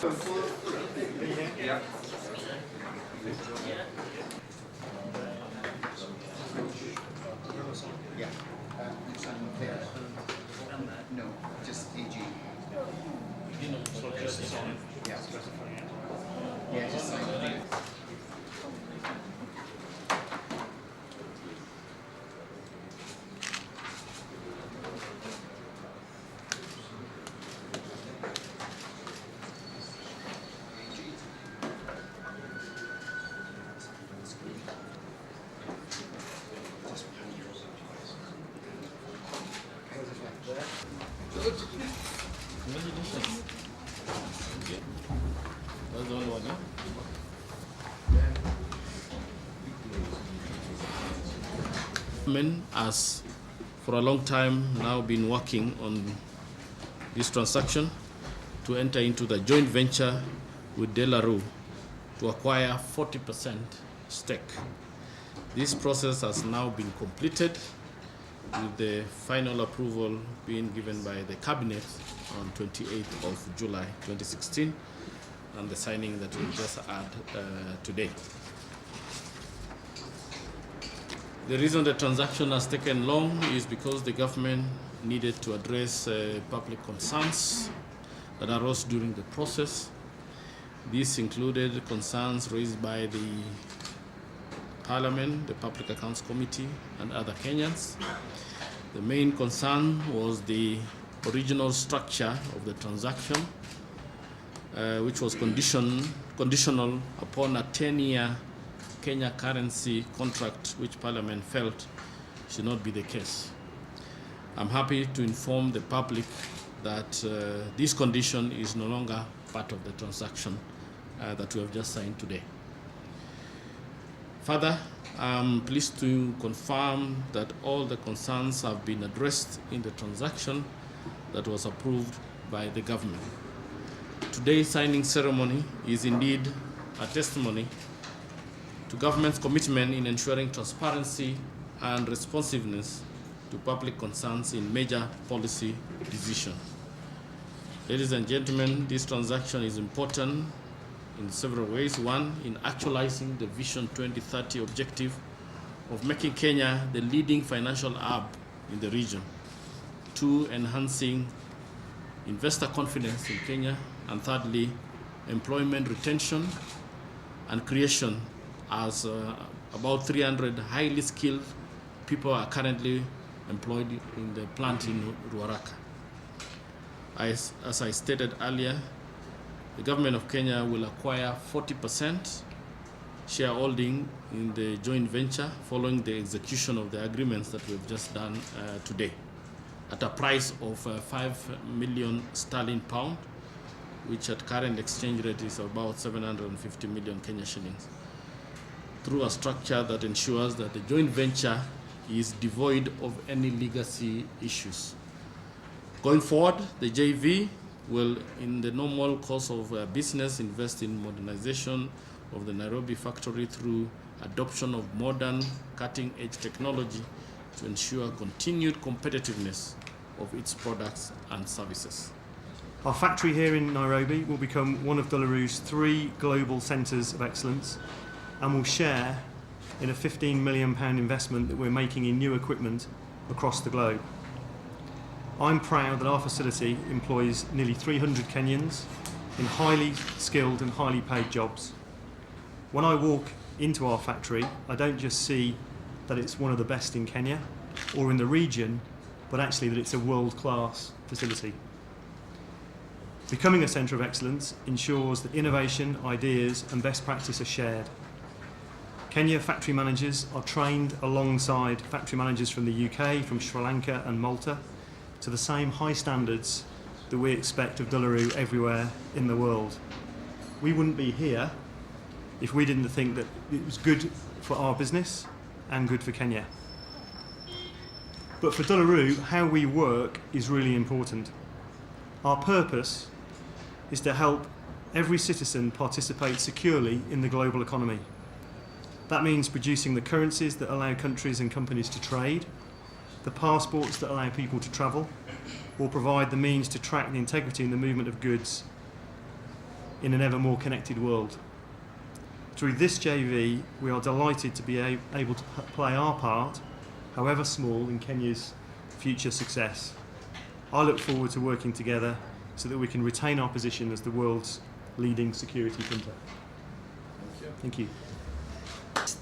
Yeah. Yeah. No, just AG. So just sign. Yeah. Yeah, just sign it. Congratulations. Okay. That's the only one, yeah? Has for a long time now been working on this transaction to enter into the joint venture with De La Rue to acquire 40% stake. This process has now been completed with the final approval being given by the Cabinet on 28th of July 2016 and the signing that we just had today. The reason the transaction has taken long is because the government needed to address public concerns that arose during the process. These included concerns raised by the Parliament, the Public Accounts Committee, and other Kenyans. The main concern was the original structure of the transaction, which was conditional upon a 10-year Kenya currency contract, which Parliament felt should not be the case. I'm happy to inform the public that this condition is no longer part of the transaction that we have just signed today. Further, I'm pleased to confirm that all the concerns have been addressed in the transaction that was approved by the government. Today's signing ceremony is indeed a testimony to government's commitment in ensuring transparency and responsiveness to public concerns in major policy decisions. Ladies and gentlemen, this transaction is important in several ways. One, in actualizing the Vision 2030 objective of making Kenya the leading financial hub in the region. Two, enhancing investor confidence in Kenya. And thirdly, employment retention and creation, as about 300 highly skilled people are currently employed in the plant in Ruaraka. As I stated earlier, the government of Kenya will acquire 40% shareholding in the joint venture following the execution of the agreements that we've just done today at a price of 5 million sterling pound, which at current exchange rate is about 750 million Kenya shillings, through a structure that ensures that the joint venture is devoid of any legacy issues. Going forward, the JV will, in the normal course of business, invest in modernization of the Nairobi factory through adoption of modern cutting-edge technology to ensure continued competitiveness of its products and services. Our factory here in Nairobi will become one of De La Rue's 3 global centres of excellence and will share in a £15 million investment that we're making in new equipment across the globe. I'm proud that our facility employs nearly 300 Kenyans in highly skilled and highly paid jobs. When I walk into our factory, I don't just see that it's one of the best in Kenya or in the region, but actually that it's a world-class facility. Becoming a centre of excellence ensures that innovation, ideas and best practice are shared. Kenya factory managers are trained alongside factory managers from the UK, from Sri Lanka and Malta to the same high standards that we expect of De La Rue everywhere in the world. We wouldn't be here if we didn't think that it was good for our business and good for Kenya. But for De La Rue, how we work is really important. Our purpose is to help every citizen participate securely in the global economy. That means producing the currencies that allow countries and companies to trade, the passports that allow people to travel, or provide the means to track the integrity and the movement of goods in an ever more connected world. Through this JV, we are delighted to be able to play our part, however small, in Kenya's future success. I look forward to working together so that we can retain our position as the world's leading security printer. Thank you.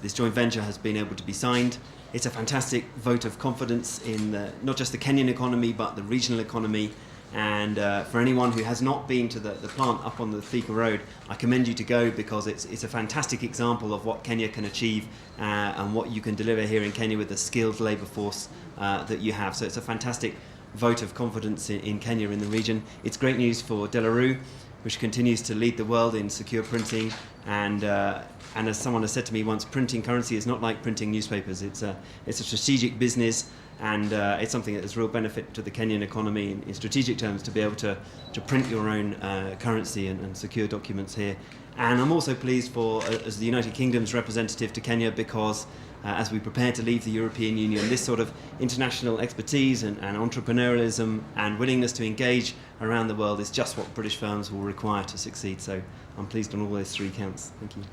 This joint venture has been able to be signed. It's a fantastic vote of confidence in not just the Kenyan economy, but the regional economy. And for anyone who has not been to the plant up on the Thika Road, I commend you to go, because it's a fantastic example of what Kenya can achieve and what you can deliver here in Kenya with the skilled labour force that you have. So it's a fantastic vote of confidence in Kenya, in the region. It's great news for De La Rue, which continues to lead the world in secure printing. And as someone has said to me once, printing currency is not like printing newspapers. It's a strategic business, and it's something that has real benefit to the Kenyan economy in strategic terms, to be able to print your own currency and secure documents here. And I'm also pleased as the United Kingdom's representative to Kenya, because as we prepare to leave the European Union, this sort of international expertise and entrepreneurialism and willingness to engage around the world is just what British firms will require to succeed. So I'm pleased on all those three counts. Thank you.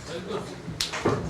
Very good.